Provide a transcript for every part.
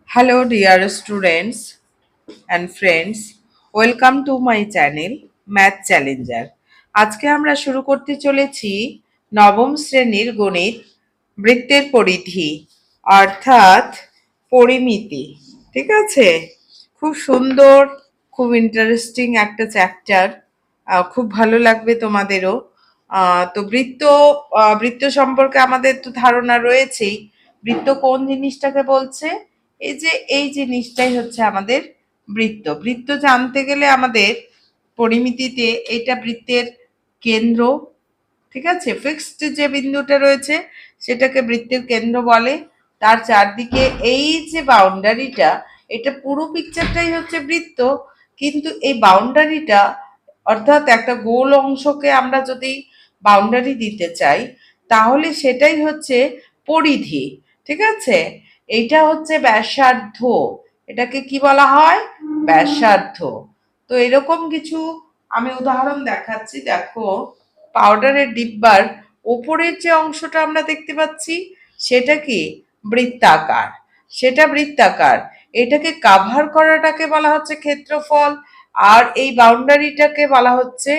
Hello, dear students and friends. Welcome to my channel Math Challenger. আজকে আমরা শুরু করতে চলেছি নবম শ্রেণীর গণিত বৃত্তের পরিধি অর্থাৎ পরিমিতি। ঠিক আছে, খুব সুন্দর, খুব ইন্টারেস্টিং একটা চ্যাপ্টার। খুব ভালো লাগবে তোমাদেরও। তো বৃত্ত সম্পর্কে আমাদের তো ধারণা রয়েছেই। বৃত্ত কোন জিনিসটাকে বলছে? এই জিনিসটাই হচ্ছে আমাদের বৃত্ত। বৃত্ত জানতে গেলে আমাদের পরিমিতিতে এটা বৃত্তের কেন্দ্র। ঠিক আছে, ফিক্সড যে বিন্দুটা রয়েছে সেটাকে বৃত্তের কেন্দ্র বলে। তার চারদিকে এই যে বাউন্ডারিটা, এটা পুরো পিকচারটাই হচ্ছে বৃত্ত। কিন্তু এই বাউন্ডারিটা অর্থাৎ একটা গোল অংশকে আমরা যদি বাউন্ডারি দিতে চাই তাহলে সেটাই হচ্ছে পরিধি। ঠিক আছে, এইটা হচ্ছে ব্যাসার্ধ। এটাকে কি বলা হয়? ব্যাসার্ধ। তো এরকম কিছু আমি উদাহরণ দেখাচ্ছি। দেখো, পাউডারের ডিব্বার ওপরের যে অংশটা আমরা দেখতে পাচ্ছি সেটা কি? বৃত্তাকার। সেটা বৃত্তাকার। এটাকে কাভার করাটাকে বলা হচ্ছে ক্ষেত্রফল। আর এই বাউন্ডারিটাকে বলা হচ্ছে,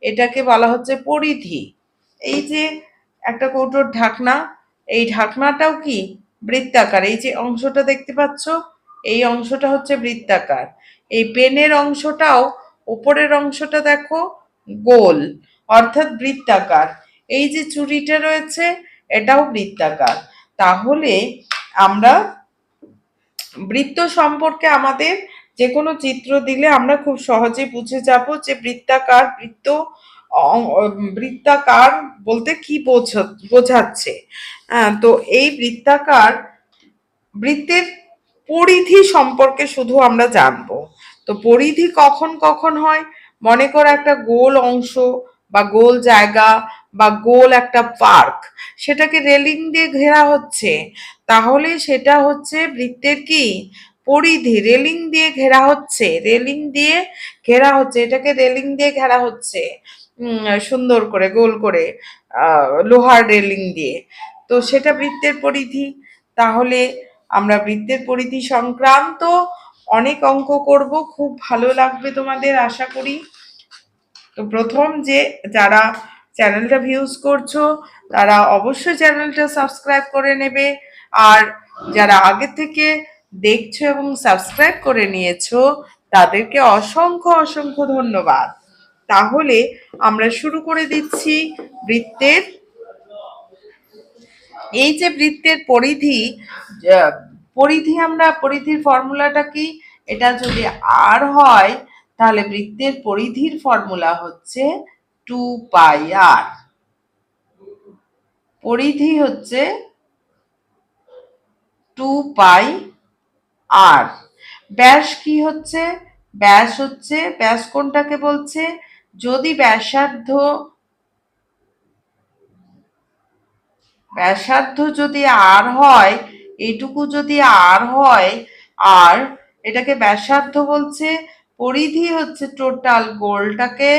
এটাকে বলা হচ্ছে পরিধি। এই যে একটা কৌটোর ঢাকনা, এই ঢাকনাটাও কি? বৃত্তাকার। এই যে অংশটা দেখতে পাচ্ছ, এই অংশটা হচ্ছে বৃত্তাকার। এই পেনের অংশটাও, উপরের অংশটা দেখো, গোল অর্থাৎ বৃত্তাকার। এই যে চুড়িটা রয়েছে এটাও বৃত্তাকার। তাহলে আমরা বৃত্ত সম্পর্কে আমাদের যে কোনো চিত্র দিলে আমরা খুব সহজে বুঝে যাব যে বৃত্তাকার বলতে কি বোঝাচ্ছে। তো এই বৃত্তের পরিধি সম্পর্কে শুধু আমরা জানবো। তো পরিধি কখন কখন হয়? মনে করো একটা গোল অংশ বা গোল জায়গা বা গোল একটা পার্ক, সেটাকে রেলিং দিয়ে ঘেরা হচ্ছে, তাহলে সেটা হচ্ছে বৃত্তের কি? পরিধি। রেলিং দিয়ে ঘেরা হচ্ছে, রেলিং দিয়ে ঘেরা হচ্ছে, এটাকে রেলিং দিয়ে ঘেরা হচ্ছে সুন্দর করে গোল করে, লোহার রেলিং দিয়ে। তো সেটা বৃত্তের পরিধি। তাহলে আমরা বৃত্তের পরিধি সংক্রান্ত অনেক অঙ্ক করব, খুব ভালো লাগবে তোমাদের আশা করি। তো প্রথম যারা চ্যানেলটা ভিউজ করছো তারা অবশ্যই চ্যানেলটা সাবস্ক্রাইব করে নেবে। আর যারা আগে থেকে দেখছো এবং সাবস্ক্রাইব করে নিয়েছো তাদেরকে অসংখ্য অসংখ্য ধন্যবাদ। তাহলে আমরা শুরু করে দিচ্ছি বৃত্তের। এই যে বৃত্তের পরিধি, আমরা পরিধির ফর্মুলাটা কি? এটা যদি আর হয় তাহলে বৃত্তের পরিধির ফর্মুলা হচ্ছে 2πr। পরিধি হচ্ছে 2πr। ব্যাস কি হচ্ছে? ব্যাস কোনটাকে বলছে? যদি ব্যাসার্ধ যদি আর হয়, এইটুকু যদি আর হয়, আর এটাকে ব্যাসার্ধ বলছে, পরিধি হচ্ছে টোটাল গোলটাকে,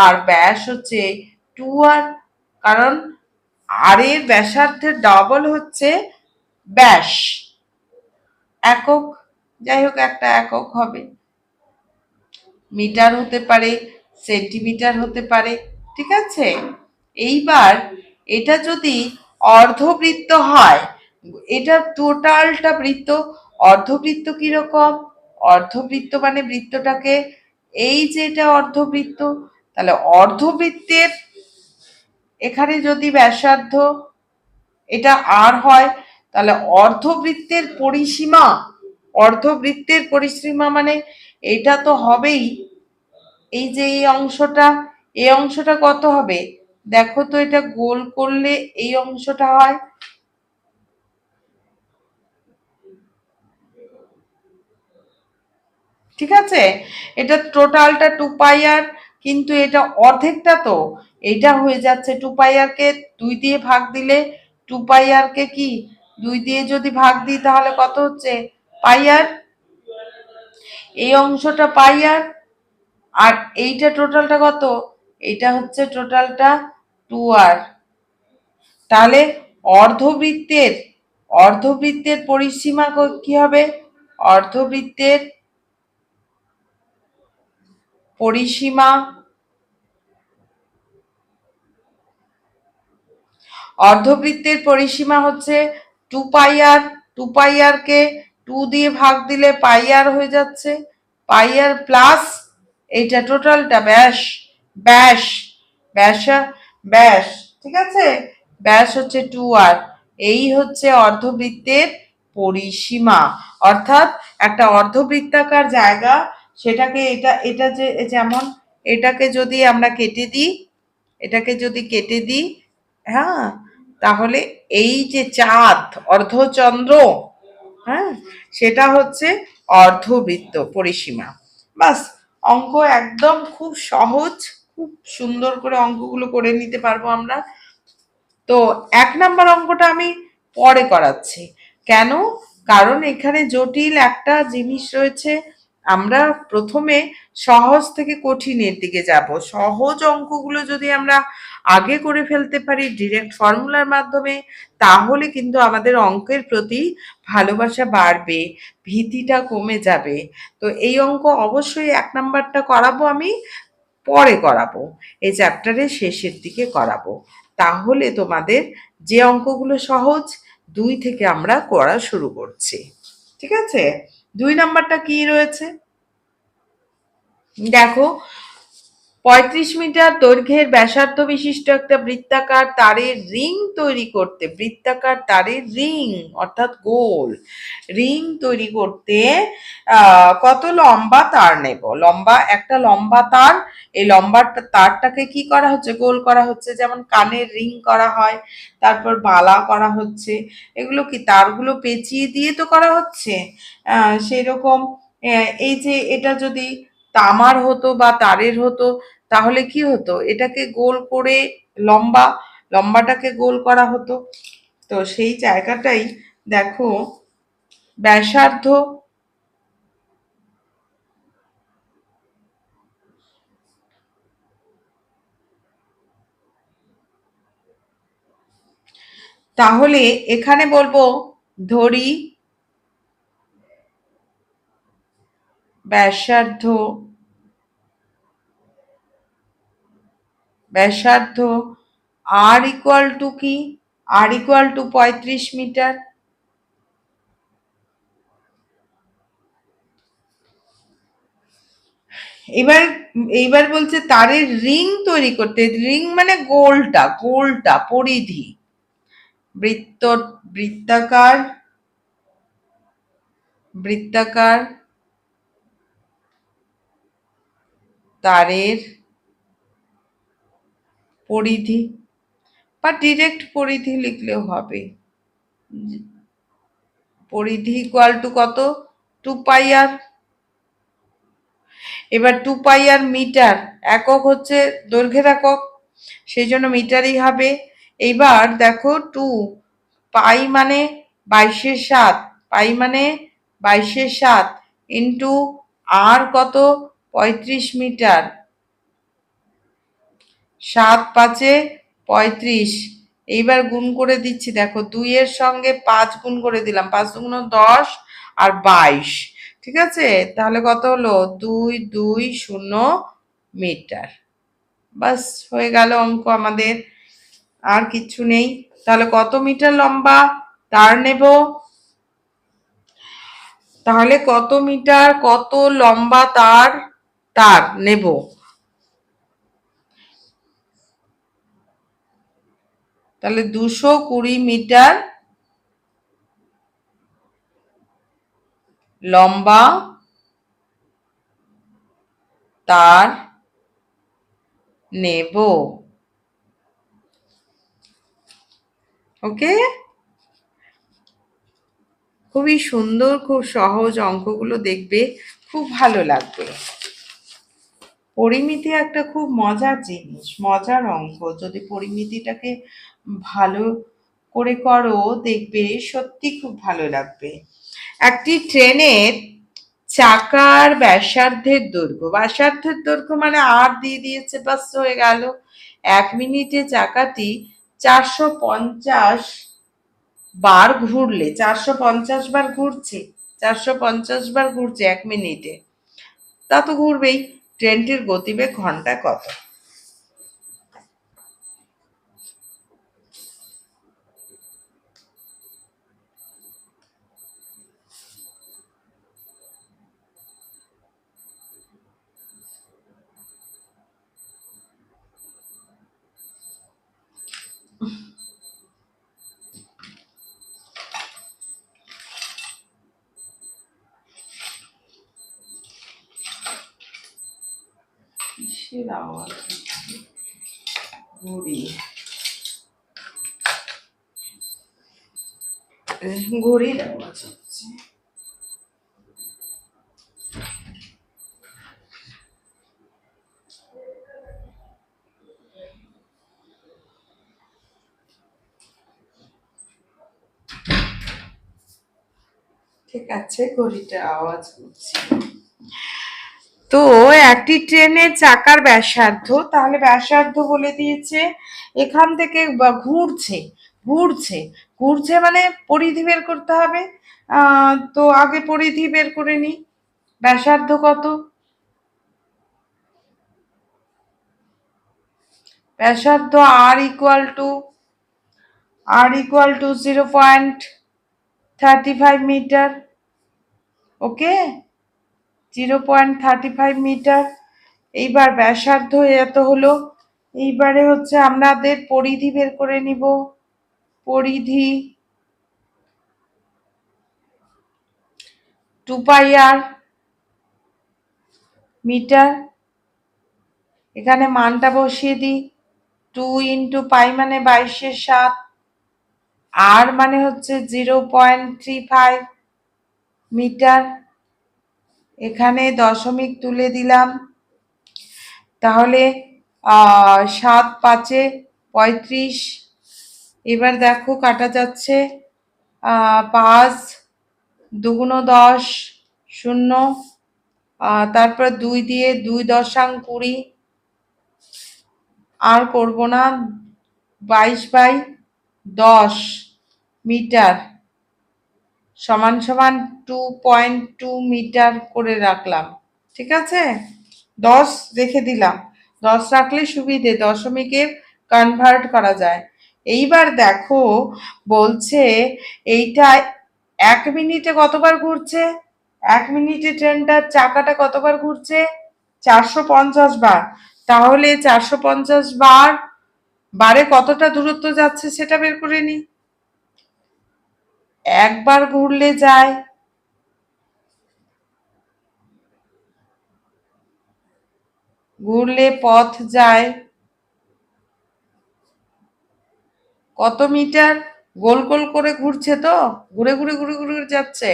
আর ব্যাস হচ্ছে 2r। কারণ আর এর ব্যাসার্ধের ডবল হচ্ছে ব্যাস। একক, যাই হোক একটা একক হবে, মিটার হতে পারে, সেন্টিমিটার হতে পারে। ঠিক আছে, এইবার এটা যদি অর্ধবৃত্ত হয়, এটা টোটালটা বৃত্ত। অর্ধবৃত্ত কিরকম? অর্ধবৃত্ত মানে বৃত্তটাকে, এই যে এটা অর্ধবৃত্ত, তাহলে অর্ধবৃত্তের এখানে যদি ব্যাসার্ধ এটা আর হয় তাহলে অর্ধবৃত্তের পরিসীমা মানে এটা তো হবেই। এই যে এই অংশটা কত হবে? দেখো তো, এটা গোল করলে এই অংশটা হয়। ঠিক আছে, এটা টোটালটা 2πr, কিন্তু এটা অর্ধেকটা, তো এটা হয়ে যাচ্ছে 2πr কে 2 দিয়ে ভাগ দিলে, 2πr কে কি 2 দিয়ে যদি ভাগ দিই তাহলে কত হচ্ছে? πr। এই অংশটা πr, আর এইটা টোটালটা কত? এটা হচ্ছে টোটালটা 2r। তাহলে অর্ধবৃত্তের পরিসীমা কি হবে? অর্ধবৃত্তের পরিসীমা অর্ধবৃত্তের পরিসীমা হচ্ছে 2πr। 2πr কে 2 দিয়ে ভাগ দিলে πr হয়ে যাচ্ছে, πr প্লাস এইটা টোটালটা ব্যাস, ব্যাস ব্যাস ব্যাস, ঠিক আছে, ব্যাস হচ্ছে 2r। এই হচ্ছে অর্ধবৃত্তের পরিসীমা। অর্থাৎ একটা অর্ধবৃত্তাকার জায়গা, সেটাকে এটা এটা যে যেমন এটাকে যদি আমরা কেটে দিই, এটাকে যদি কেটে দিই, হ্যাঁ, তাহলে এই যে চাঁদ, অর্ধচন্দ্র, হ্যাঁ, সেটা হচ্ছে অর্ধবৃত্ত পরিসীমা। বাস, অঙ্ক একদম খুব সহজ, খুব সুন্দর করে অঙ্কগুলো করে নিতে পারবো আমরা। তো 1 নাম্বার অঙ্কটা আমি পরে করাচ্ছি। কেন? কারণ এখানে জটিল একটা জিনিস রয়েছে। আমরা প্রথমে সহজ থেকে কঠিনের দিকে যাব। সহজ অঙ্কগুলো যদি আমরা আগে করে ফেলতে পারি ডিরেক্ট ফর্মুলার মাধ্যমে, তাহলে কিন্তু আমাদের অঙ্কের প্রতি ভালোবাসা বাড়বে, ভীতিটা কমে যাবে। তো এই অঙ্ক অবশ্যই 1 নাম্বারটা করাবো আমি, পরে করাবো, এই চ্যাপ্টারের শেষের দিকে করাবো। তাহলে তোমাদের যে অঙ্কগুলো সহজ, 2 থেকে আমরা করা শুরু করছি। ঠিক আছে? 2 নাম্বারটা কি রয়েছে দেখো। 35 মিটার দৈর্ঘ্যের ব্যাসার্ধ বিশিষ্ট একটা বৃত্তাকার তারের রিং তৈরি করতে, বৃত্তাকার তারের রিং অর্থাৎ গোল রিং তৈরি করতে কত লম্বা তার নেব। লম্বা একটা লম্বা তার, এই লম্বা তারটাকে কি করা হচ্ছে, গোল করা হচ্ছে, যেমন কানের রিং করা হয়, তারপর বালা করা হচ্ছে। এগুলো কি তারগুলো পেঁচিয়ে দিয়ে তো করা হচ্ছে। সেই রকম এই যে এটা যদি তামার হতো বা তারের হতো, তাহলে কি হতো, এটাকে গোল করে লম্বাটাকে গোল করা হতো। তো সেই জায়গাটাই দেখো, ব্যাসার্ধ তাহলে এখানে বলবো, ধরি ব্যাসার্ধ ব্যাসার্ধ আর ইকুয়াল টু কি, আর ইকুয়াল টু 35 মিটার। এবার এইবার বলছে তারের রিং তৈরি করতে, রিং মানে গোলটা, গোলটা পরিধি, বৃত্ত বৃত্তাকার বৃত্তাকার তারের পরিধি, বা ডিরেক্ট পরিধি লিখলেও হবে। পরিধি ইকুয়াল টু কত, 2πr। এবার 2πr মিটার, একক হচ্ছে দৈর্ঘ্যের একক, সেই জন্য মিটারই হবে। এইবার দেখো 2 পাই মানে 22/7, পাই মানে 22/7 ইন্টু আর কত, 35 মিটার, 7×5 = 35। এইবার গুণ করে দিচ্ছি, দেখো 2 এর সঙ্গে 5 গুণ করে দিলাম, 5 গুণ 10 আর 22, ঠিক আছে, তাহলে কত হলো, 2220 মিটার। বাস, হয়ে গেল অঙ্ক আমাদের, আর কিছু নেই। তাহলে কত মিটার লম্বা তার নেব, তাহলে কত মিটার, কত লম্বা তার তার নেব, তাহলে 220 মিটার লম্বা তার নেব। ওকে, খুবই সুন্দর, খুব সহজ অঙ্কগুলো দেখবে, খুব ভালো লাগবে। পরিমিতি একটা খুব মজার জিনিস, মজার অঙ্ক, যদি পরিমিতিটাকে ভালো করে করো দেখবে সত্যি খুব ভালো লাগবে। একটি ট্রেনের চাকার ব্যাসার্ধের দৈর্ঘ্য মানে আর দিয়ে দিয়েছে, বাস হয়ে গেল। 1 মিনিটে চাকাটি 450 বার ঘুরলে, 450 বার ঘুরছে, 450 বার ঘুরছে 1 মিনিটে, তা তো ঘুরবেই। ট্রেনটির গতিবেগ ঘন্টায় কত? কিসের আওয়াজ হচ্ছে? ঘড়ি, ঘড়ির আওয়াজ হচ্ছে। ঠিক আছে, ঘড়িটা আওয়াজ করছি। তো একটি ট্রেনের চাকার ব্যাসার্ধ, তাহলে ব্যাসার্ধ বলে দিয়েছে। এখান থেকে ঘুরছে, ঘুরছে, ঘুরছে মানে পরিধি বের করতে হবে। তো আগে পরিধি বের করে নি। ব্যাসার্ধ কত? ব্যাসার্ধ r equal to 0.35 metre. Okay, 0.35 metre. এইবার ব্যাসার্ধ এত হলো। এইবারে হচ্ছে আমাদের পরিধি বের করে নিব। পরিধি 2πr মিটার। এখানে মানটা বসিয়ে দিই। 2 × π মানে 22/7, আর মানে হচ্ছে 0.35 মিটার। এখানে দশমিক তুলে দিলাম। তাহলে 7×5 = 35। এবার দেখো কাটা যাচ্ছে। 5×2 = 10, 0। তারপর 2 দিয়ে 2×10 = 20। আর করব না। 22/10 মিটার সমান সমান 2.2 মিটার করে রাখলাম। ঠিক আছে, 10 রেখে দিলাম। 10 রাখলে সুবিধে, দশমিকে কনভার্ট করা যায়। এইবার দেখো বলছে এইটা 1 মিনিটে কতবার ঘুরছে। 1 মিনিটে ট্রেনটার চাকাটা কতবার ঘুরছে? 450 বার। তাহলে 450 বার বারে কতটা দূরত্ব যাচ্ছে সেটা বের করে নি। একবার ঘুরলে যায়, ঘুরলে পথ যায় কত মিটার? গোল গোল করে ঘুরছে, তো ঘুরে ঘুরে ঘুরে ঘুরে যাচ্ছে।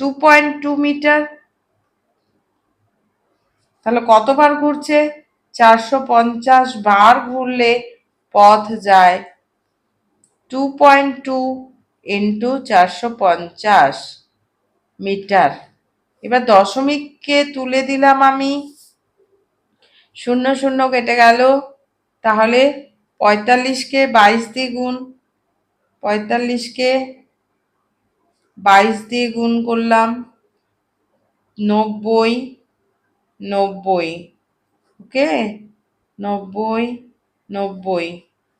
2.2 মিটার। তাহলে কতবার ঘুরছে? 450 বার ঘুরলে পথ যায় 2.2 × 450 মিটার। এবার দশমিককে তুলে দিলাম আমি, 0 0 কেটে গেল। তাহলে 45কে 22 দিয়ে গুণ, 45কে 22 দিয়ে গুণ করলাম, 90 90। ওকে, 90 90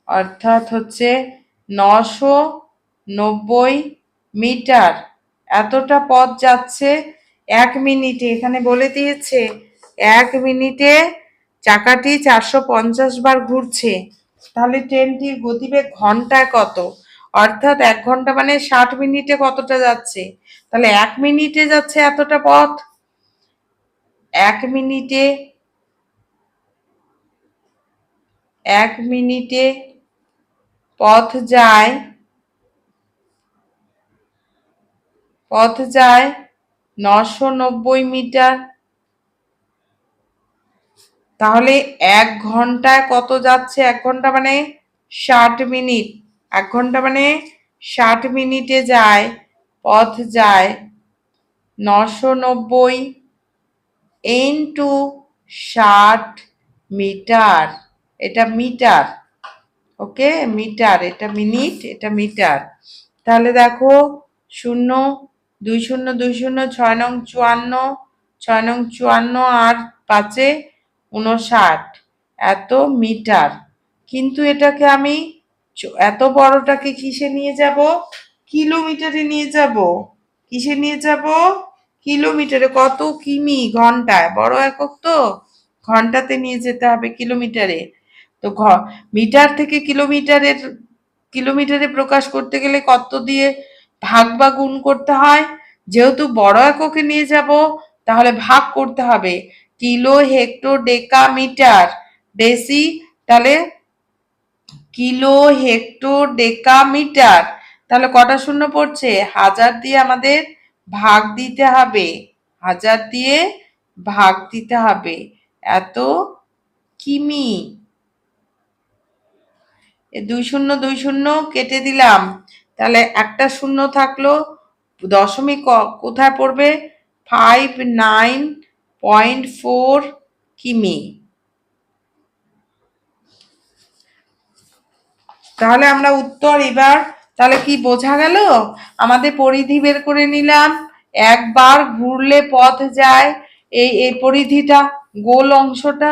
অর্থাৎ হচ্ছে 990 মিটার। এতটা পথ যাচ্ছে 1 মিনিটে। এখানে বলে দিয়েছে 1 মিনিটে চাকাটি 450 বার ঘুরছে। তাহলে ট্রেনটির গতিবেগ ঘন্টায় কত? অর্থাৎ 1 ঘন্টা মানে 60 মিনিটে কতটা যাচ্ছে? তাহলে 1 মিনিটে যাচ্ছে এতটা পথ। 1 মিনিটে 1 মিনিটে পথ যায় 990 মিটার। তাহলে 1 ঘন্টায় কত যাচ্ছে? 1 ঘন্টা মানে 60 মিনিট। 1 ঘন্টা মানে 60 মিনিটে যায়, পথ যায় 990 ইন্টু 60 মিটার। এটা মিটার। ওকে, মিটার। এটা মিনিট, এটা মিটার। তাহলে দেখো 0 2 0 2 0 6 9 54, 6 9 54 আর 5 59 এত মিটার। কিন্তু এটাকে আমি এত বড়টাকে কিসে নিয়ে যাব? কিলোমিটারে নিয়ে যাব। কিসে নিয়ে যাব? কিলোমিটারে। কত কিমি? ঘন্টায়। বড় একক তো, ঘন্টাতে নিয়ে যেতে হবে, কিলোমিটারে। তো মিটার থেকে কিলোমিটারে প্রকাশ করতে গেলে কত দিয়ে ভাগ বা গুণ করতে হয়? যেহেতু বড় এককে নিয়ে যাব, তাহলে ভাগ করতে হবে। কিলো, হেক্টর, ডেকা, মিটার, ডেসি, তাহলে কিলো, হেক্টর, ডেকা, মিটার। তাহলে কটা শূন্য পড়ছে? 1000 দিয়ে আমাদের ভাগ দিতে হবে। 1000 দিয়ে ভাগ দিতে হবে। এত কিমি। 2 0 2 0 কেটে দিলাম, তাহলে একটা শূন্য থাকলো। দশমিক কোথায় পড়বে? 59.4 কিমি। তাহলে আমরা উত্তর এবার তাহলে কি বোঝা গেল? আমাদের পরিধি বের করে নিলাম। একবার ঘুরলে পথ যায়, এই পরিধিটা, গোল অংশটা।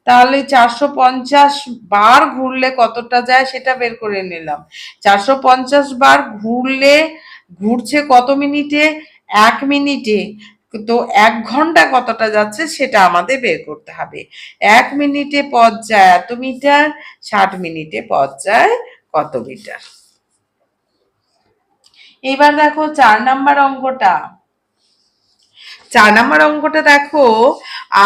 তাহলে 450 বার ঘুরলে কতটা যায় সেটা বের করে নিলাম। 450 বার ঘুরলে ঘুরছে কত মিনিটে? 1 মিনিটে। তো 1 ঘন্টা কতটা যাচ্ছে সেটা আমাদের বের করতে হবে। 1 মিনিটে পথ যায় এত মিটার, 60 মিনিটে পথ যায় কত মিটার। এবার দেখো 4 নাম্বার অঙ্কটা। 4 নাম্বার অঙ্কটা দেখো,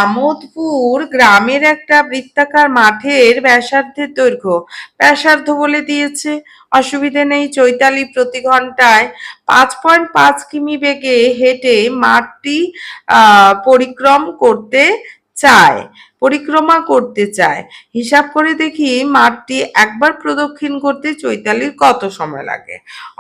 আমোদপুর গ্রামের একটা বৃত্তাকার মাঠের ব্যাসার্ধের দৈর্ঘ্য, ব্যাসার্ধ বলে দিয়েছে, অসুবিধে নেই। চৈতালি প্রতি ঘন্টায় 5.5 কিমি বেগে হেঁটে মাঠটি পরিক্রমা করতে চায়। হিসাব করে দেখি মাঠটি একবার প্রদক্ষিণ করতে চৈতালির কত সময় লাগে।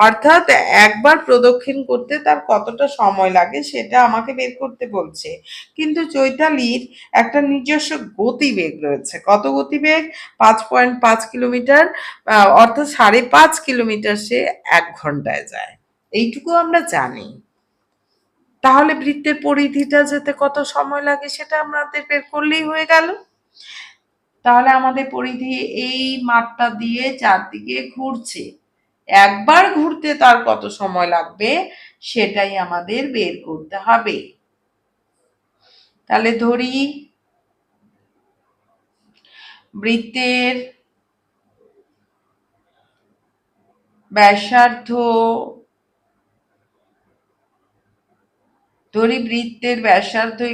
অর্থাৎ একবার প্রদক্ষিণ করতে তার কতটা সময় লাগে সেটা আমাকে বের করতে বলছে। কিন্তু চৈতালির একটা নিজস্ব গতিবেগ রয়েছে। কত গতিবেগ? 5.5 কিলোমিটার, অর্থাৎ 5.5 কিলোমিটার সে 1 ঘন্টায় যায়। এইটুকু আমরা জানি। তাহলে বৃত্তের পরিধিটা যেতে কত সময় লাগে সেটা আমাদের বের করলেই হয়ে গেল। তাহলে আমাদের পরিধি এই মাঠটা দিয়ে চারদিকে ঘুরছে, একবার ঘুরতে তার কত সময় লাগবে সেটাই আমাদের বের করতে হবে। তাহলে ধরি বৃত্তের ব্যাসার্ধ,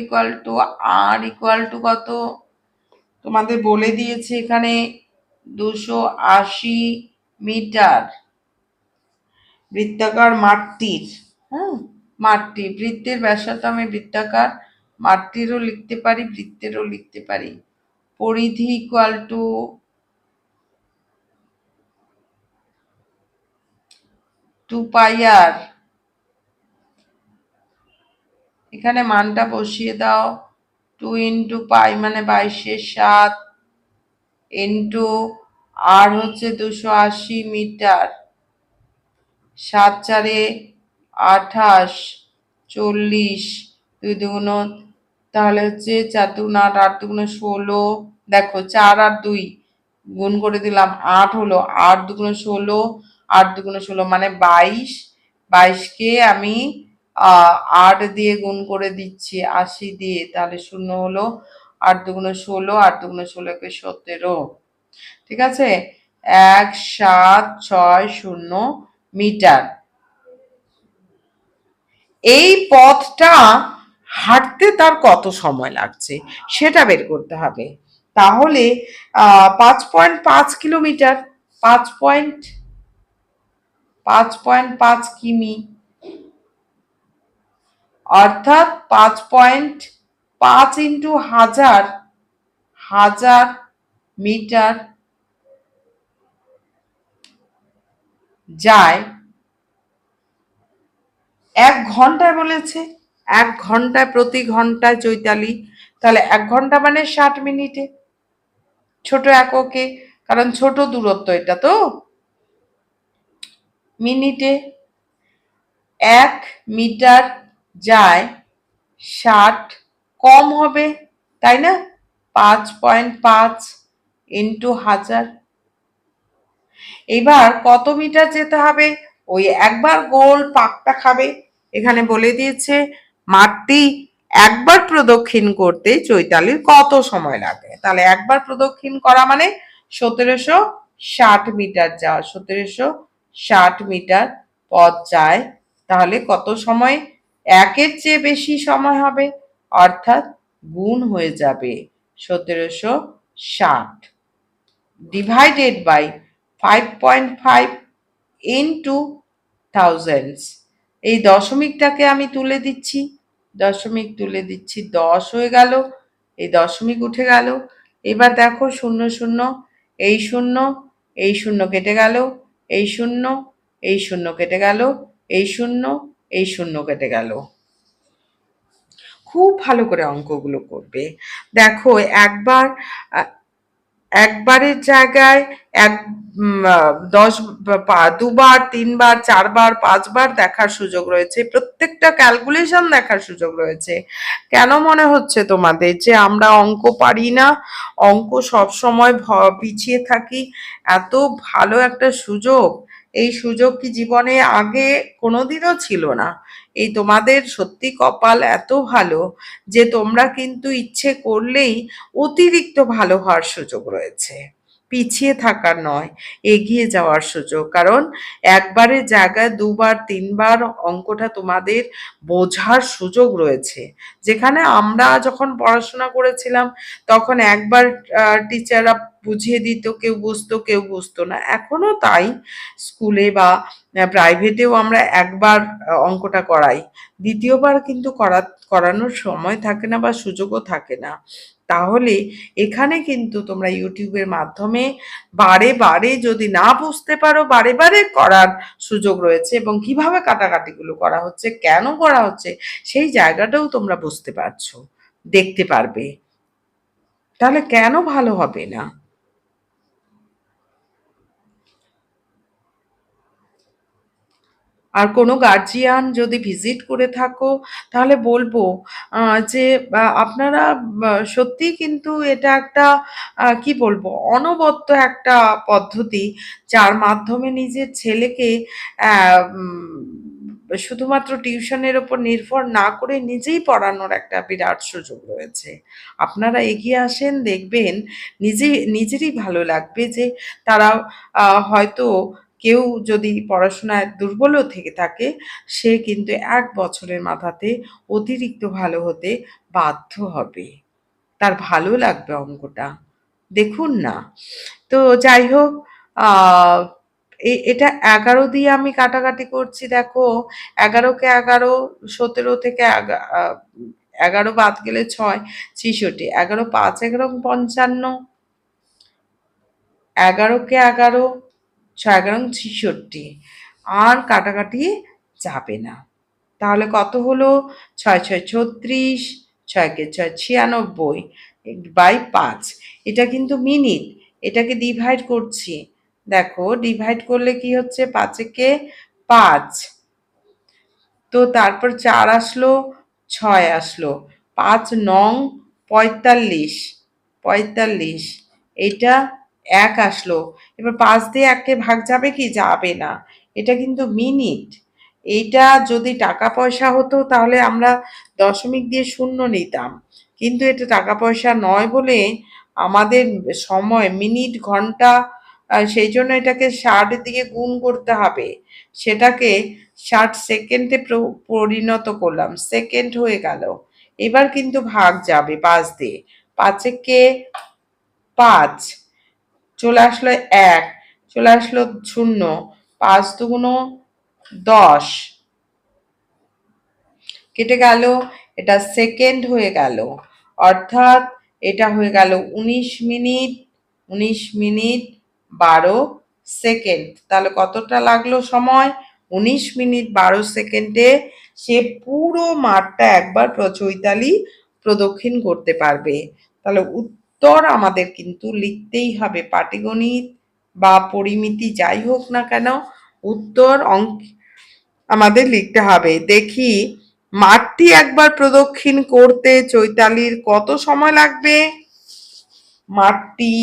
equal to r equal to কত? তোমাদের বলে দিয়েছে এখানে 280 মিটার। বৃত্তাকার মাঠটির, মাঠটি, বৃত্তের ব্যাসার্ধ আমি বৃত্তাকার মাঠটিরও লিখতে পারি, বৃত্তেরও লিখতে পারি। পরিধি ইকুয়াল টু 2πr। এখানে মানটা বসিয়ে দাও। 2 × π মানে 22/7 ইন্টু আর হচ্ছে 280 মিটার। 7 4 28, 40, 2 2 তাহলে হচ্ছে 4 2 8, 8 2 16। দেখো 4 আর 2 গুণ করে দিলাম, 8 হলো। 8 2 16, 8 2 16 মানে 22। 22কে আমি 8 দিয়ে গুণ করে দিচ্ছি 80 দিয়ে, তাহলে 0 হলো। 8 2 16, 8 2 16 17। ঠিক আছে, 1760 মিটার। এই পথটা হাঁটতে তার কত সময় লাগছে সেটা বের করতে হবে। তাহলে 5.5 কিলোমিটার, 5.5 কিমি, অর্থাৎ 5.5 ইন্টু 1000, 1000 মিটার যায় 1 ঘন্টায় বলেছে। 1 ঘন্টায়, প্রতি ঘন্টায় চৈতালি। তাহলে 1 ঘন্টা মানে 60 মিনিটে, ছোট এককে, কারণ ছোট দূরত্ব এটা তো। মিনিটে 1 মিটার যায় 60, কম হবে তাই না? 5.5 ইন্টু 1000। এবার কত মিটার যেতে হবে? ওই একবার গোল পাকটা খাবে। এখানে বলে দিয়েছে মাঠটি একবার প্রদক্ষিণ করতে চৈতালির কত সময় লাগে। তাহলে একবার প্রদক্ষিণ করা মানে 1760 মিটার যাওয়া। 1760 মিটার পথ যায়, তাহলে কত সময়? একের চেয়ে বেশি সময় হবে, অর্থাৎ গুণ হয়ে যাবে 1760 ডিভাইডেড বাই 5.5 ইন্টু থাউজেন্ডস। এই দশমিকটাকে আমি তুলে দিচ্ছি, দশমিক তুলে দিচ্ছি, 10 হয়ে গেল, এই দশমিক উঠে গেল। এবার দেখো 0 0, এই 0, এই 0 কেটে গেল, এই 0, এই 0 কেটে গেল, এই 0, এই 0 কেটে গেল। খুব ভালো করে অঙ্কগুলো করবে। দেখো একবারের জায়গায় 2বার 3বার 4বার 5বার দেখার সুযোগ রয়েছে, প্রত্যেকটা ক্যালকুলেশন দেখার সুযোগ রয়েছে। কেন মনে হচ্ছে তোমাদের যে আমরা অঙ্ক পারি না, অঙ্ক সব সময় পিছিয়ে থাকি? এত ভালো একটা সুযোগ, এই সুযোগ কি জীবনে আগে কোনোদিনও ছিল না। এই তোমাদের সত্যি কপাল এত ভালো যে তোমরা কিন্তু ইচ্ছে করলেই অতিরিক্ত ভালো হওয়ার সুযোগ রয়েছে, পিছিয়ে থাকার নয়, এগিয়ে যাওয়ার সুযোগ। কারণ একবারের জায়গায় 2বার 3বার অঙ্কটা তোমাদের বোঝার সুযোগ রয়েছে। যেখানে আমরা যখন পড়াশোনা করেছিলাম তখন একবার টিচাররা বুঝিয়ে দিত, কেউ বুঝতো কেউ বুঝতো না, এখনো তাই। স্কুলে বা প্রাইভেটেও আমরা একবার অঙ্কটা করাই, দ্বিতীয়বার কিন্তু করানোর সময় থাকে না বা সুযোগও থাকে না। তাহলে এখানে কিন্তু তোমরা ইউটিউবের মাধ্যমে বারে বারে যদি না বুঝতে পারো, বারে বারে করার সুযোগ রয়েছে, এবং কিভাবে কাটাকাটিগুলো করা হচ্ছে, কেন করা হচ্ছে, সেই জায়গাটাও তোমরা বুঝতে পারছো, দেখতে পারবে। তাহলে কেন ভালো হবে না? আর কোনো গার্জিয়ান যদি ভিজিট করে থাকো তাহলে বলবো যে আপনারা সত্যিই কিন্তু এটা একটা কি বলবো, অনবদ্য একটা পদ্ধতি, যার মাধ্যমে নিজের ছেলেকে শুধুমাত্র টিউশনের ওপর নির্ভর না করে নিজেই পড়ানোর একটা বিরাট সুযোগ রয়েছে। আপনারা এগিয়ে আসেন, দেখবেন নিজেরই ভালো লাগবে যে তারা হয়তো কেউ যদি পড়াশোনায় দুর্বলও থেকে থাকে, সে কিন্তু 1 বছরের মাথাতে অতিরিক্ত ভালো হতে বাধ্য হবে, তার ভালো লাগবে অঙ্কটা। দেখুন না। তো যাই হোক, এটা 11 দিয়ে আমি কাটাকাটি করছি। দেখো 11 কে 11, 17 থেকে 11 বাদ গেলে 6, 66, 11 5 11 55, 11কে 11, 6 11 66, আর কাটাকাটি যাবে না। তাহলে কত হলো? 6 6 36, 6 কে 6 96 বাই 5। এটা কিন্তু মিনিট, এটাকে ডিভাইড করছি। দেখো ডিভাইড করলে কি হচ্ছে, 5 কে 5, তো তারপর 4 আসলো, 6 আসলো, 5 নং 45, 45, এটা 1 আসলো। এবার 5 দিয়ে 1কে ভাগ যাবে কি? যাবে না। এটা কিন্তু মিনিট। এইটা যদি টাকা পয়সা হতো তাহলে আমরা দশমিক দিয়ে 0 নিতাম, কিন্তু এটা টাকা পয়সা নয় বলে আমাদের সময়, মিনিট, ঘন্টা, সেই জন্য এটাকে 60 দিয়ে গুণ করতে হবে। সেটাকে 60 সেকেন্ডে পরিণত করলাম, সেকেন্ড হয়ে গেল। এবার কিন্তু ভাগ যাবে 5 দিয়ে, 5 কে 5, চলে আসলো 1, চলে আসলো 0, 5 দুগুণ 10, কেটে গেল, এটা সেকেন্ড হয়ে গেল, অর্থাৎ এটা হয়ে গেল 19 মিনিট, 19 মিনিট 12 সেকেন্ড। তাহলে কতটা লাগলো সময়? 19 মিনিট 12 সেকেন্ডে সে পুরো মাঠটা একবার চৈতালি প্রদক্ষিণ করতে পারবে। তাহলে উত্তর আমাদের কিন্তু লিখতেই হবে, পাটিগণিত বা পরিমিতি যাই হোক না কেন, উত্তর আমাদের লিখতে হবে। দেখি, মাঠটি একবার প্রদক্ষিণ করতে চৈতালির কত সময় লাগবে? মাঠটি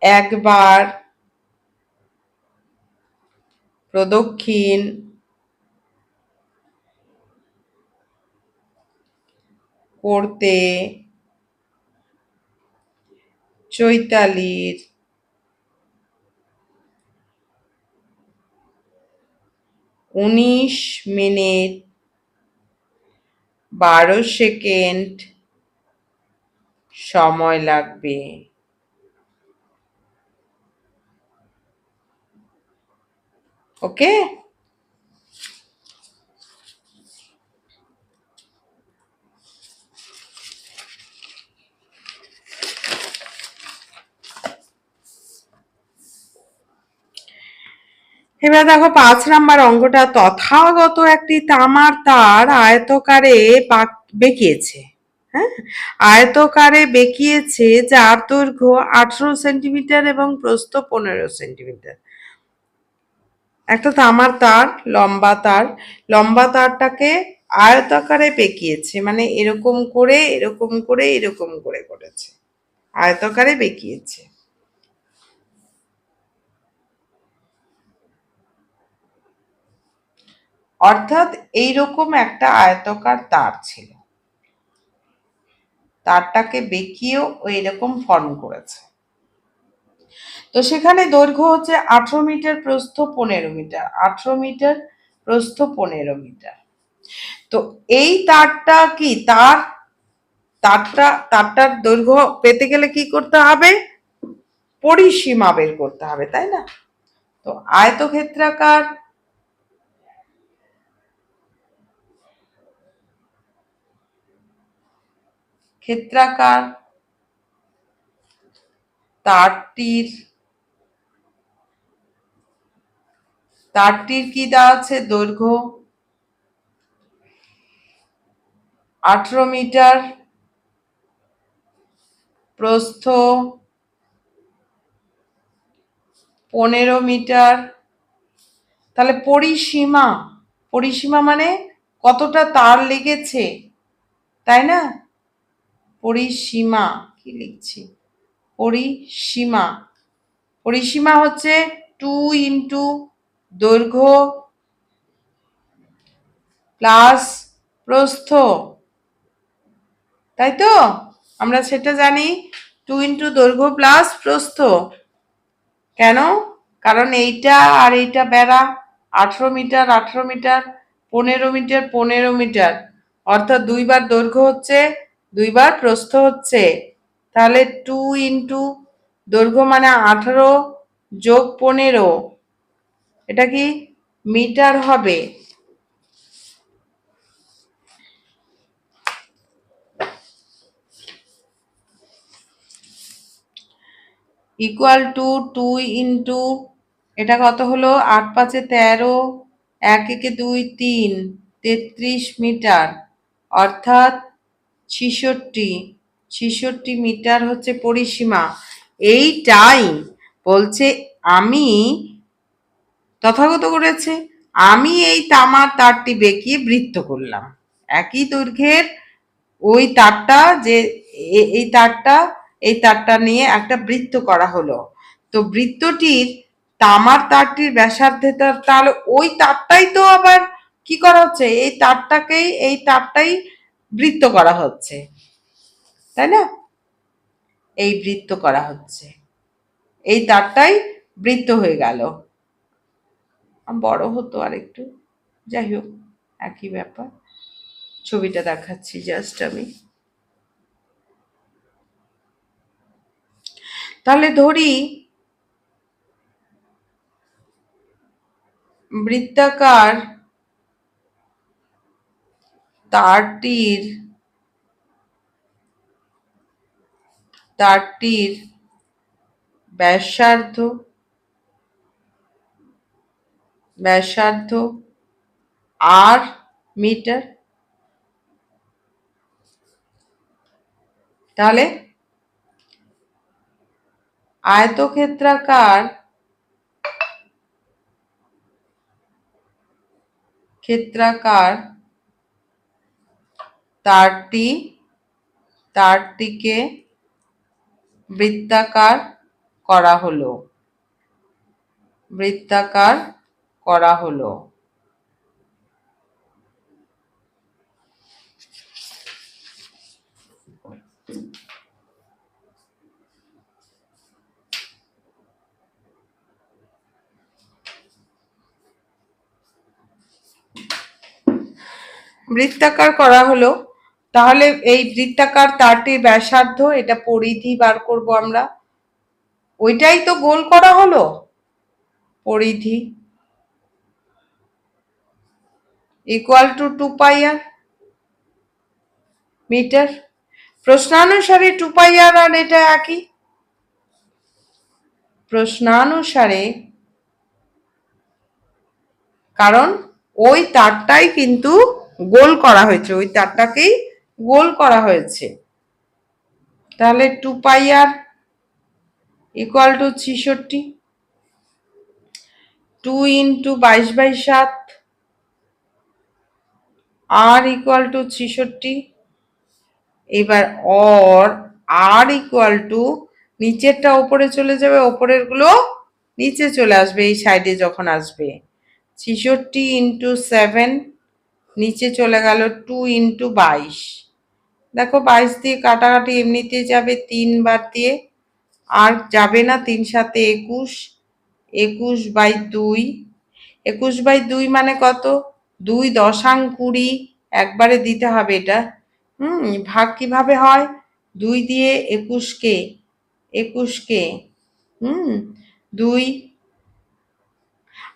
একবার প্রদক্ষিণ করতে চৈতালির 19 মিনিট 12 সেকেন্ড সময় লাগবে। ওকে? এবার দেখো 5 নাম্বার অঙ্কটা, তথাগত একটি তামার তার আয়তকারে বেঁকিয়েছে। হ্যাঁ, আয়তকারে বেঁকিয়েছে, যার দৈর্ঘ্য 18 সেন্টিমিটার এবং প্রস্থ 15 সেন্টিমিটার। একটা তামার তার, লম্বা তারটাকে আয়তাকারে বেঁকিয়েছে, মানে এরকম করে এরকম করে এরকম করে করেছে, আয়তাকারে বেঁকিয়েছে। অর্থাৎ এইরকম একটা আয়তাকার তার ছিল, তারটাকে বেঁকিয়েও ওই এরকম ফর্ম করেছে। তো সেখানে দৈর্ঘ্য হচ্ছে 18 মিটার, প্রস্থ 15 মিটার। 18 মিটার, প্রস্থ 15 মিটার। তো এই তারটা কি, তারটার দৈর্ঘ্য পেতে গেলে কি করতে হবে? পরিসীমা বের করতে হবে, তাই না? তো আয়তক্ষেত্রাকার ক্ষেত্রাকার তারটির কি দেওয়া আছে? দৈর্ঘ্য 18 মিটার, প্রস্থ 15 মিটার। তাহলে পরিসীমা মানে কতটা তার লেগেছে, তাই না? পরিসীমা কি লিখছি? পরিসীমা হচ্ছে 2 দৈর্ঘ্য প্লাস প্রস্থ, তাই তো? আমরা সেটা জানি, 2 দৈর্ঘ্য প্লাস প্রস্থ। কেন? কারণ এইটা আর এইটা বেড়া, 18 মিটার 18 মিটার, 15 মিটার 15 মিটার, অর্থাৎ 2বার দৈর্ঘ্য হচ্ছে, 2বার প্রস্থ হচ্ছে। তাহলে 2 দৈর্ঘ্য মানে 18 যোগ 15, এটা কি মিটার হবে? ইকুয়াল টু 2 এটা কত হলো? 8×5 = 13, 1×2 = 3, 33 মিটার, অর্থাৎ 66 মিটার হচ্ছে পরিসীমা। এইটাই বলছে আমি তথাগত করেছে, আমি এই তামার তারটি বেঁকিয়ে বৃত্ত করলাম। একই দৈর্ঘ্যের ওই তারটা, যে এই তারটা নিয়ে একটা বৃত্ত করা হলো। তো বৃত্তটির তামার তারটির ব্যাসার্ধে, তাহলে ওই তারটাই তো আবার কি করা হচ্ছে? এই তারটাই বৃত্ত করা হচ্ছে, তাই না? এই বৃত্ত করা হচ্ছে, এই তারটাই বৃত্ত হয়ে গেল। বড় হতো আর একটু, যাই হোক একই ব্যাপার। ছবিটা দেখাচ্ছি জাস্ট আমি। তাহলে ধরি বৃত্তাকার তারটির ব্যাসার্ধ আর মিটার। তাহলে আয়তক্ষেত্রাকার ক্ষেত্রাকার তারটিকে বৃত্তাকার করা হলো। বৃত্তাকার করা হলো, তাহলে এই বৃত্তাকার তারটির ব্যাসার্ধ, এটা পরিধি বার করব আমরা। ওইটাই তো গোল করা হলো, পরিধি ইকুয়াল টু 2πr মিটার। প্রশ্নানুসারে 2πr আর এটা একই। প্রশ্নানুসারে, কারণ ওই তারটাই কিন্তু গোল করা হয়েছে, ওই তারটাকেই গোল করা হয়েছে। তাহলে 2πr equal to 66, 2 into 22/7, r equal to 66। এবার আর ইকুয়াল টু, নিচেরটা ওপরে চলে যাবে, ওপরের গুলো নিচে চলে আসবে এই সাইডে যখন আসবে। 66 ইন্টু 7, নিচে চলে গেল 2 ইন্টু 22। দেখো 22 দিয়ে কাটাকাটি এমনিতে যাবে 3 বার দিয়ে, আর যাবে না, 3 সাথে 21, 21/2। 21/2 মানে কত? 2 দশাং 20, একবারে দিতে হবে এটা। ভাগ কিভাবে হয়? 2 দিয়ে 21কে 2,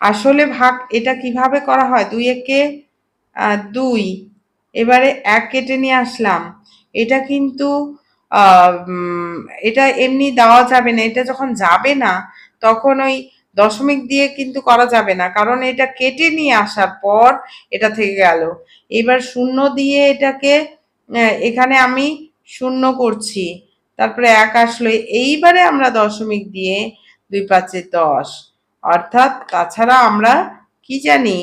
আসলে ভাগ এটা কিভাবে করা হয়? 2 একে 2, এবারে 1 কেটে নিয়ে আসলাম। এটা কিন্তু এটা এমনি দেওয়া যাবে না, এটা যখন যাবে না তখন ওই দশমিক দিয়ে কিন্তু করা যাবে না, কারণ এটা কেটে নিয়ে আসার পর এটা থেকে গেল। এবার 0 দিয়ে এটাকে এখানে আমি 0 করছি, তারপরে 1 আসলো, এইবারে আমরা দশমিক দিয়ে 2 5 10, অর্থাৎ তাছাড়া আমরা কি জানি,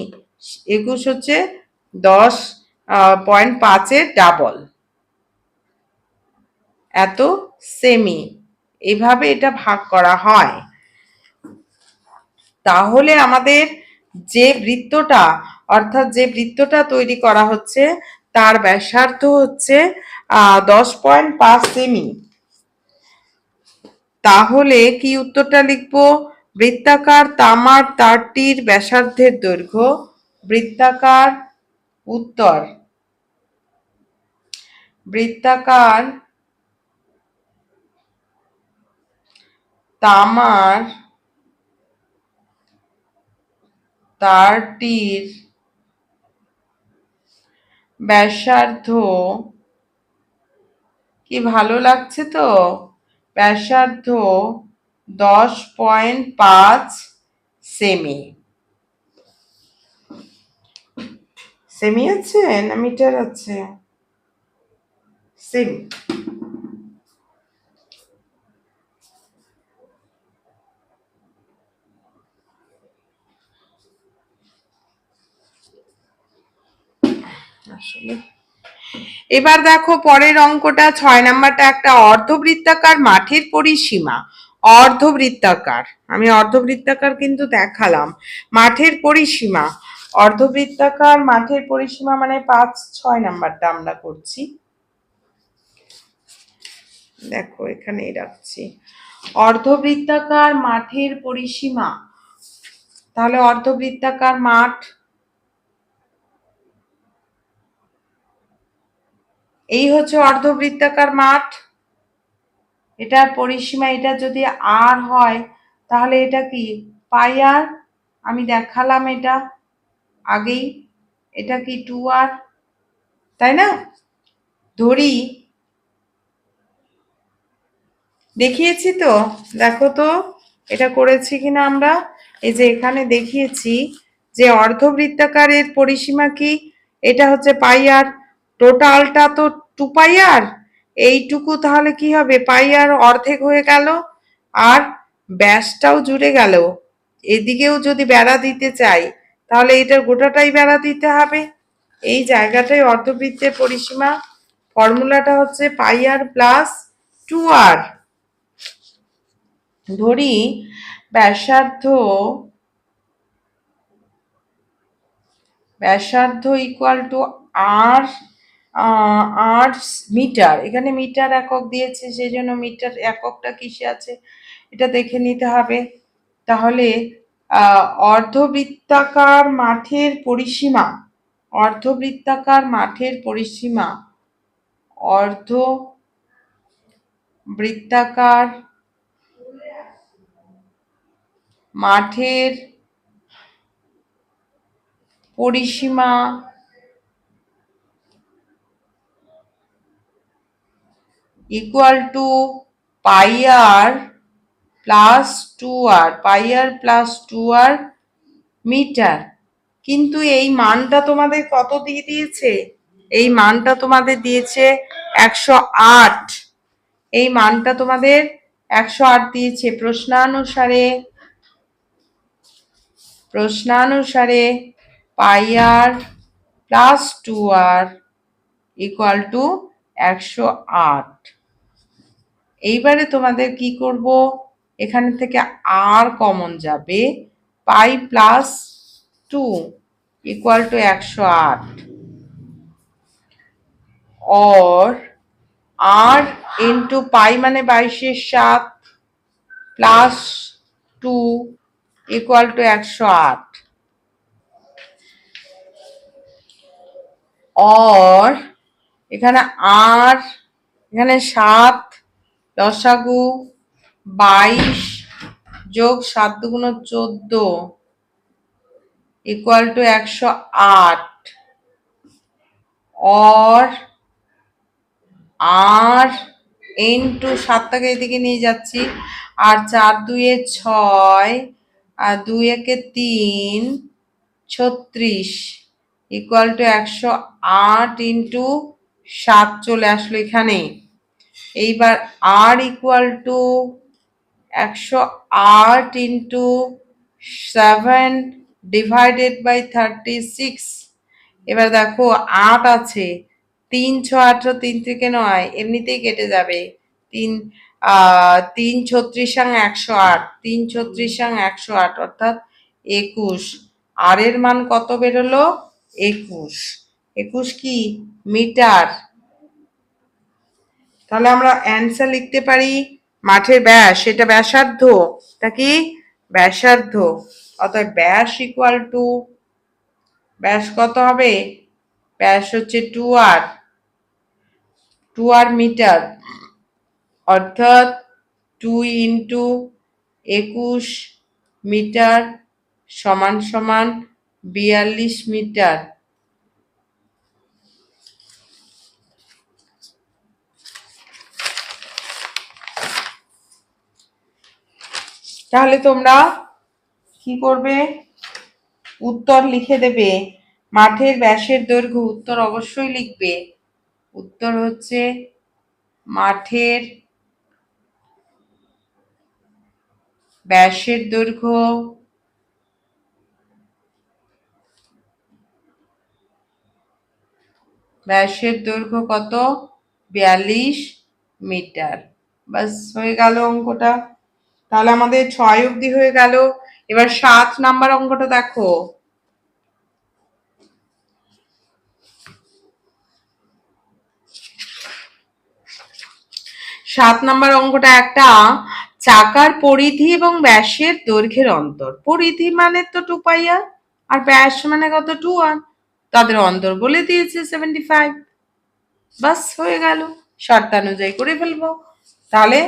21 হচ্ছে 10.5 ডাবল, এত সেমি। এভাবে এটা ভাগ করা হয়। তাহলে আমাদের যে বৃত্তটা, অর্থাৎ যে বৃত্তটা তৈরি করা হচ্ছে তার ব্যাসার্ধ হচ্ছে 10.5 সেমি। তাহলে কি উত্তরটা লিখবো? বৃত্তাকার তামার তারটির ব্যাসার্ধের দৈর্ঘ্য, বৃত্তাকার উত্তর, বৃত্তাকার তামার তারটির ব্যাসার্ধ, কি ভালো লাগছে তো, ব্যাসার্ধ 10.5 সেমি। সেমি আছে না মিটার আছে? সেমি। আসলে এবার দেখো পরের অঙ্কটা, 6 নাম্বারটা, একটা অর্ধবৃত্তাকার মাঠের পরিসীমা। অর্ধবৃত্তাকার, আমি অর্ধবৃত্তাকার কিন্তু দেখালাম। মাঠের পরিসীমা, অর্ধবৃত্তাকার মাঠের পরিসীমা মানে 5 6 নাম্বারটা আমরা করছি। দেখো এখানেই রাখছি, অর্ধবৃত্তাকার মাঠের পরিসীমা। তাহলে অর্ধবৃত্তাকার মাঠ, এই হচ্ছে অর্ধবৃত্তাকার মাঠ, এটার পরিসীমা, এটা যদি আর হয় তাহলে এটা কি πr, আমি দেখালাম এটা আগেই, এটা কি 2r, তাই না? ধরি, দেখিয়েছি তো, দেখো তো এটা করেছি কিনা আমরা। এই যে এখানে দেখিয়েছি যে অর্ধবৃত্তাকারের পরিসীমা কি, এটা হচ্ছে πr, টোটালটা তো 2πr, এইটুকু তাহলে কি হবে, πr অর্ধেক হয়ে গেল, আর ব্যাসটাও জুড়ে গেল। এদিকেও যদি বেড়া দিতে চাই তাহলে এটার গোটাটাই বেড়া দিতে হবে। এই জায়গাটাই অর্ধবৃত্তের পরিসীমা। ফর্মুলাটা হচ্ছে পাই আর প্লাস 2r। ধরি ব্যাসার্ধ equal to r r metre. এখানে মিটার একক দিয়েছে, সেই জন্য মিটার এককটা কিসে আছে এটা দেখে নিতে হবে। তাহলে অর্ধবৃত্তাকার মাঠের পরিসীমা, অর্ধবৃত্তাকার মাঠের পরিসীমা, অর্ধবৃত্তাকার মাঠের পরিসীমা equal to pi r plus 2r, pi r plus 2r metre. কিন্তু এই মানটা তোমাদের কত দিয়ে দিয়েছে? এই মানটা তোমাদের দিয়েছে 108। এই মানটা তোমাদের 108 দিয়েছে। প্রশ্নানুসারে পাই r plus 2r equal to 108। এইবারে তোমাদের কি করব, এখানে থেকে আর কমন যাবে, পাই প্লাস 2 ইকুয়াল টু 108, और r इंटू पाई माने 22/7 प्लस 2 इक्वल टू 108, और এখানে আর, এখানে 7 লসাগু 22 যোগ 7 দুগুণ 14 इक्वल टू 108, और আর ইন্টু 7টাকে এদিকে নিয়ে যাচ্ছি, আর 4 2 6 আর 2 1 3 36 ইকুয়াল টু 108 ইন্টু 7 চলে আসলো এখানে। এইবার আর equal to 108 into 7 divided by 36। এবার দেখো 8 আছে, 3 6 18, 3 থেকে 9 এমনিতেই কেটে যাবে। 3 3 36 108, 3 36 108 অর্থাৎ 21। আর এর মান কত বেরোলো? 21। 21 কি? মিটার। তাহলে আমরা অ্যান্সার লিখতে পারি মাঠের ব্যাস, সেটা ব্যাসার্ধ, এটা কি ব্যাসার্ধ, অর্থাৎ ব্যাস ইকুয়াল টু, ব্যাস কত হবে? ব্যাস হচ্ছে 2r মিটার, অর্থাৎ 2 ইন্টু 21 মিটার সমান সমান 42 মিটার। তাহলে তোমরা কি করবে? উত্তর লিখে দেবে। মাঠের ব্যাসের দৈর্ঘ্য, উত্তর অবশ্যই লিখবে। উত্তর হচ্ছে মাঠের ব্যাসের দৈর্ঘ্য কত? 42 মিটার। বাস হয়ে গেল অঙ্কটা। তাহলে আমাদের 6 অবধি হয়ে গেল। এবার 7 নাম্বার অঙ্কটা দেখো। 7 নাম্বার অঙ্কটা একটা চাকার পরিধি এবং ব্যাসের দৈর্ঘ্যের অন্তর। পরিধি মানে তো 2 পাই আর ব্যাস মানে কত? 2r। তাদের অন্তর বলে দিয়েছে 75। বাস হয়ে গেল, শর্তানুযায়ী করে ফেলবো। তাহলে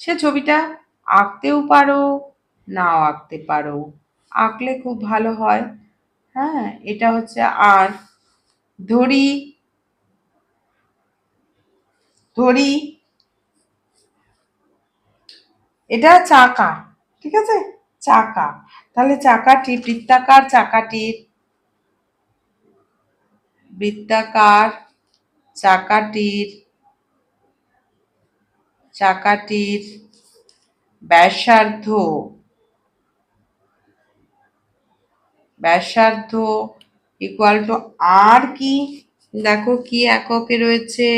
সে ছবিটা আঁকতেও পারো, নাও আঁকতে পারো, আঁকলে খুব ভালো হয়। হ্যাঁ, এটা হচ্ছে আর। ধরি ধরি এটা চাকা, ঠিক আছে, চাকা। তাহলে চাকাটি বৃত্তাকার চাকাটির ব্যাসার্ধ ব্যাসার্ধ ইকুয়াল টু আর কি, দেখো কি এককে রয়েছে,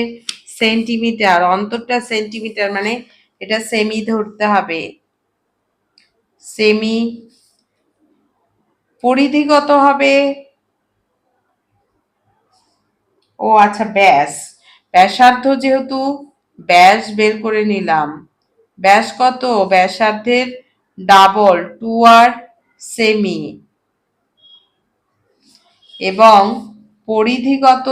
সেন্টিমিটার। অন্তরটা সেন্টিমিটার, মানে এটা সেমি ধরতে হবে, সেমি। পরিধি কত হবে? ও আচ্ছা, ব্যাস। ব্যাসার্ধ যেহেতু, ব্যাস বের করে নিলাম। ব্যাস কত? ব্যাসার্ধের ডাবল, 2r সেমি। এবং পরিধি কত?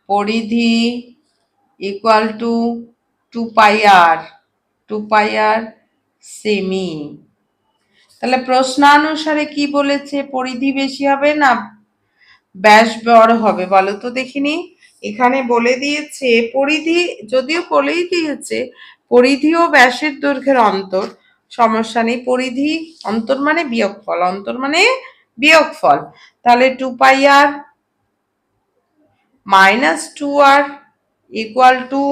পরিধি equal to 2πr, 2πr semi. তাহলে প্রশ্নানুসারে কি বলেছে? পরিধি বেশি হবে না ব্যাস বড় হবে বলো তো দেখিনি? এখানে বলে দিয়েছে পরিধি, যদিও বলেই দিয়েছে পরিধি ও ব্যাসের দৈর্ঘ্যের অন্তর, সমস্যা নেই। পরিধি অন্তর মানে বিয়োগফল, অন্তর মানে বিয়োগফল। তাহলে 2πr minus 2r equal to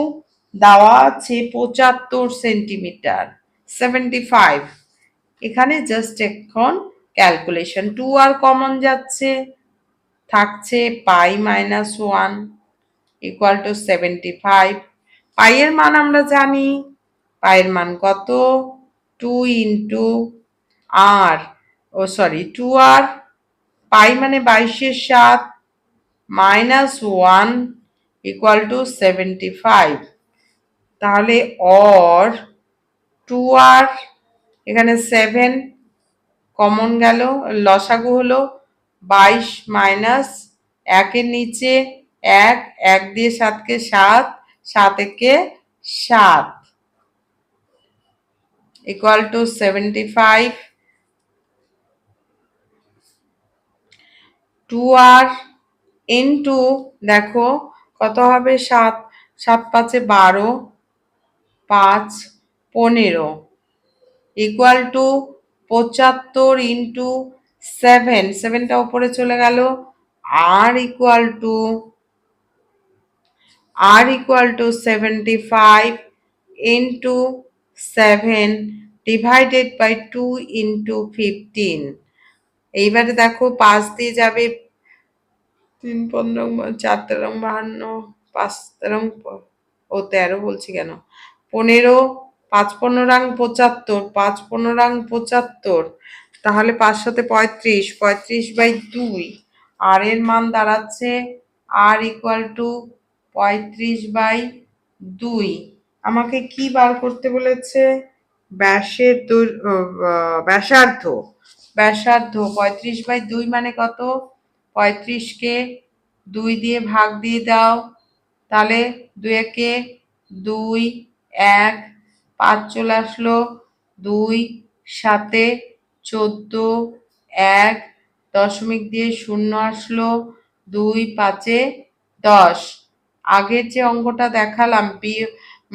দেওয়া আছে 75 সেন্টিমিটার, 75। এখানে জাস্ট এখন ক্যালকুলেশন, 2r কমন যাচ্ছে, থাকছে পাই মাইনাস 1 ইকুয়াল টু 75। পাইয়ের মান আমরা জানি, পাইয়ের মান কত? 2 ইন্টু আর, ও সরি 2r, পাই মানে 22/7 মাইনাস 1 ইকুয়াল টু 75। তাহলে অর 2r, এখানে 7 কমন গেল, লসাগু হলো 22 মাইনাস 1-এর নিচে 1, 1 দিয়ে 7কে 7, 7 একে 7 ইকুয়াল টু 75। 2r ইন্টু, দেখো কত হবে, 7, 7 5 12, 5 15 ইকুয়াল টু 75 ইন্টু 7, 7টা উপরে চলে গেল, আর equal to 75 into 7 divided by 2 into 15। এইবারে দেখো 5 দিয়ে যাবে, 3 15 4 13 52, 5 13 ও 13 বলছি কেন, 15, 5 15 75, 5 15 75। তাহলে 5 সাথে 35, 35/2। আর এর মান দাঁড়াচ্ছে আর ইকুয়াল টু 35/2। আমাকে কি বার করতে বলেছে? ব্যাসের ব্যাসার্ধ। ব্যাসার্ধ 35/2 মানে কত? 35কে 2 দিয়ে ভাগ দিয়ে দাও, তাহলে 2 একে 2, 1, 5 চলে আসলো, 2 7 14, 1 দশমিক দিয়ে 0 আসলো, 2 5 10। আগের যে অঙ্কটা দেখালাম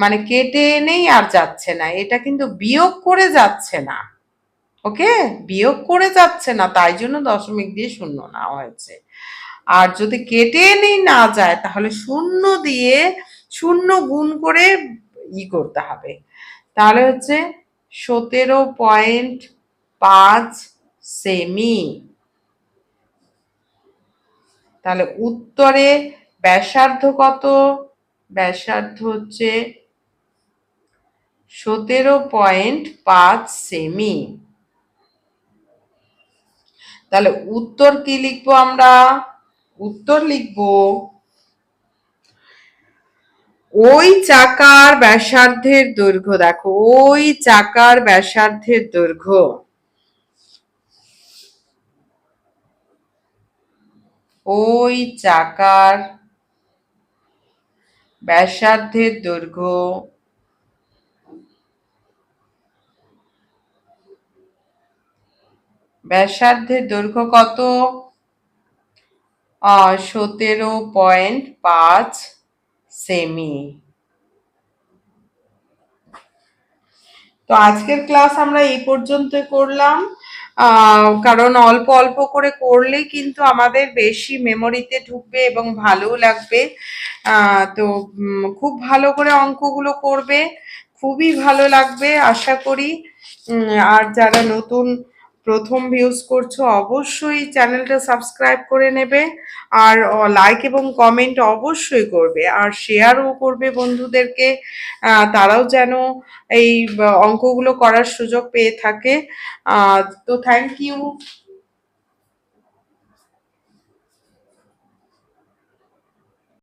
মানে কেটে এনেই আর যাচ্ছে না, এটা কিন্তু বিয়োগ করে যাচ্ছে না। ওকে, বিয়োগ করে যাচ্ছে না, তাই জন্য দশমিক দিয়ে 0 নেওয়া হয়েছে। আর যদি কেটে এনেই না যায় তাহলে 0 দিয়ে 0 গুণ করে করতে হবে। তাহলে হচ্ছে 17.5 সেমি। তাহলে উত্তরে ব্যাসার্ধ কত? ব্যাসার্ধ হচ্ছে 17.5 সেমি। তাহলে উত্তর কি লিখবো আমরা? উত্তর লিখবো ওই চাকার ব্যাসার্ধের দৈর্ঘ্য, দেখো ওই চাকার ব্যাসার্ধের দৈর্ঘ্য, ওই চাকার ব্যাসার্ধের দৈর্ঘ্য ব্যাসার্ধের দৈর্ঘ্য কত? 17.5 সেমি। তো আজকের ক্লাস আমরা এই পর্যন্ত করলাম, কারণ অল্প অল্প করে করলেই কিন্তু আমাদের বেশি মেমোরিতে ঢুকবে এবং ভালোও লাগবে। তো খুব ভালো করে অঙ্কগুলো করবে, খুবই ভালো লাগবে আশা করি। আর যারা নতুন প্রথম ভিউজ করছো অবশ্যই চ্যানেলটা সাবস্ক্রাইব করে নেবে, আর লাইক এবং কমেন্ট অবশ্যই করবে, আর শেয়ারও করবে বন্ধুদেরকে, তারাও যেন এই অঙ্কগুলো করার সুযোগ পেয়ে থাকে। তো থ্যাংক ইউ।